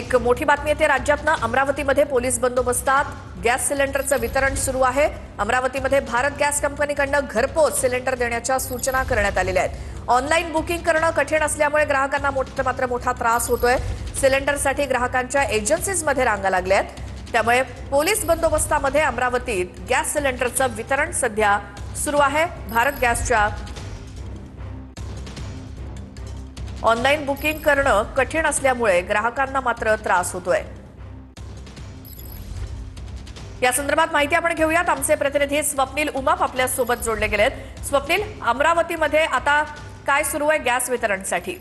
एक मोठी बातमी येते राज्यातनं। अमरावतीमध्ये पोलीस बंदोबस्तात गॅस सिलेंडरचं वितरण सुरू आहे। अमरावतीमध्ये भारत गॅस कंपनीकडून घरपोच सिलेंडर देण्याच्या सूचना करण्यात आलेल्या आहेत। ऑनलाईन बुकिंग करणं कठीण असल्यामुळे ग्राहकांना मोठा त्रास होतोय। सिलेंडरसाठी ग्राहकांच्या एजन्सीजमध्ये रांगा लागल्या आहेत। त्यामुळे पोलीस बंदोबस्तामध्ये अमरावतीत गॅस सिलेंडरचं वितरण सध्या सुरू आहे। भारत गॅसच्या ऑनलाईन बुकिंग करणं कठीण असल्यामुळे ग्राहकांना मात्र त्रास होतोय। या संदर्भात माहिती आपण घेऊयात। आमचे प्रतिनिधी स्वप्नील उमाप आपल्या सोबत जोडले गेलेत। स्वप्नील, अमरावतीमध्ये आता काय सुरू आहे गॅस वितरणसाठी?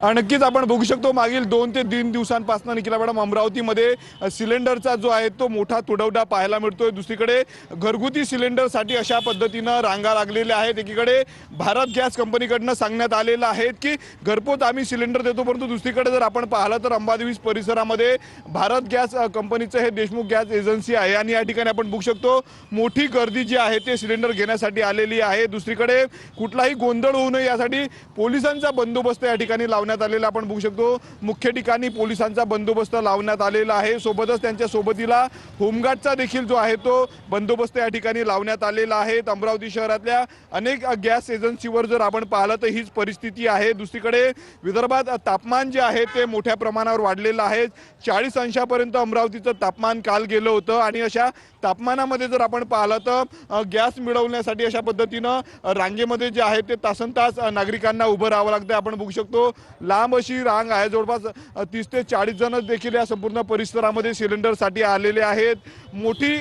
नक्कीच आपण बघू शकतो मागील 2 ते 3 दिवसांपासून निखिला मॅडम अमरावतीमध्ये सिलेंडरचा जो आहे तो मोठा तुडवडा पाहायला मिळतोय। दुसरीकडे घरगुती सिलेंडरसाठी अशा पद्धतीनं रांगा लागलेल्या आहेत। एकीकडे भारत गॅस कंपनीकडनं सांगण्यात आलेलं आहे की घरपोच आम्ही सिलेंडर देतो, परंतु दुसरीकडे जर आपण पाहिलं तर अंबादेवी परिसरामध्ये भारत गॅस कंपनीचं हे देशमुख गॅस एजन्सी आहे आणि या ठिकाणी आपण बघू शकतो मोठी गर्दी जी आहे ते सिलेंडर घेण्यासाठी आलेली आहे। दुसरीकडे कुठलाही गोंधळ होऊ नये यासाठी पोलिसांचा बंदोबस्त या ठिकाणी लावण्यात आलेला आपण बघू शकतो। मुख्य ठिकाणी पोलिसांचा बंदोबस्त लावण्यात आलेला आहे। सोबतच त्यांच्या सोबतीला होमगार्डचा देखील जो आहे तो बंदोबस्त या ठिकाणी लावण्यात आलेला आहे। अमरावती शहरातल्या अनेक गॅस एजन्सीवर जर आपण पाहिलं तर हीच परिस्थिती आहे। दुसरीकडे विदर्भात तापमान जे आहे ते मोठ्या प्रमाणावर वाढलेलं आहे। 40 अंशापर्यंत अमरावतीचं तापमान काल गेलं होतं आणि अशा तापमानामध्ये जर आपण पाहिलं तर गॅस मिळवण्यासाठी अशा पद्धतीनं रांगेमध्ये जे आहे ते तासनतास नागरिकांना उभं राहावं लागतं। आपण बघू शकतो लांब अशी रांग आहे। जवळपास 30 ते 40 जण देखील या संपूर्ण परिसरामध्ये सिलेंडरसाठी आलेले आहेत। मोठी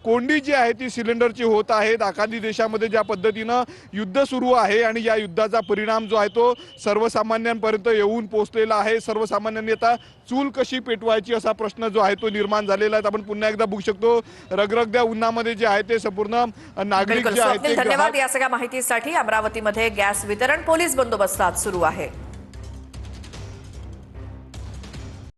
कोंडी जी आहे ती सिलेंडरची होत आहे। आखाती देशामध्ये ज्या पद्धतीनं युद्ध सुरू आहे आणि या युद्धाचा परिणाम जो आहे तो सर्वसामान्यांपर्यंत येऊन पोहोचलेला आहे। सर्वसामान्यांनी आता चूल कशी पेटवायची असा प्रश्न जो आहे तो निर्माण झालेला आहे। आपण पुन्हा एकदा बघू शकतो रगरगत्या उन्हामध्ये जे आहे ते संपूर्ण नागरिक जे आहेत ते धन्यवाद या सगळ्या माहितीसाठी। अमरावतीमध्ये गॅस वितरण पोलीस बंदोबस्तात सुरू आहे।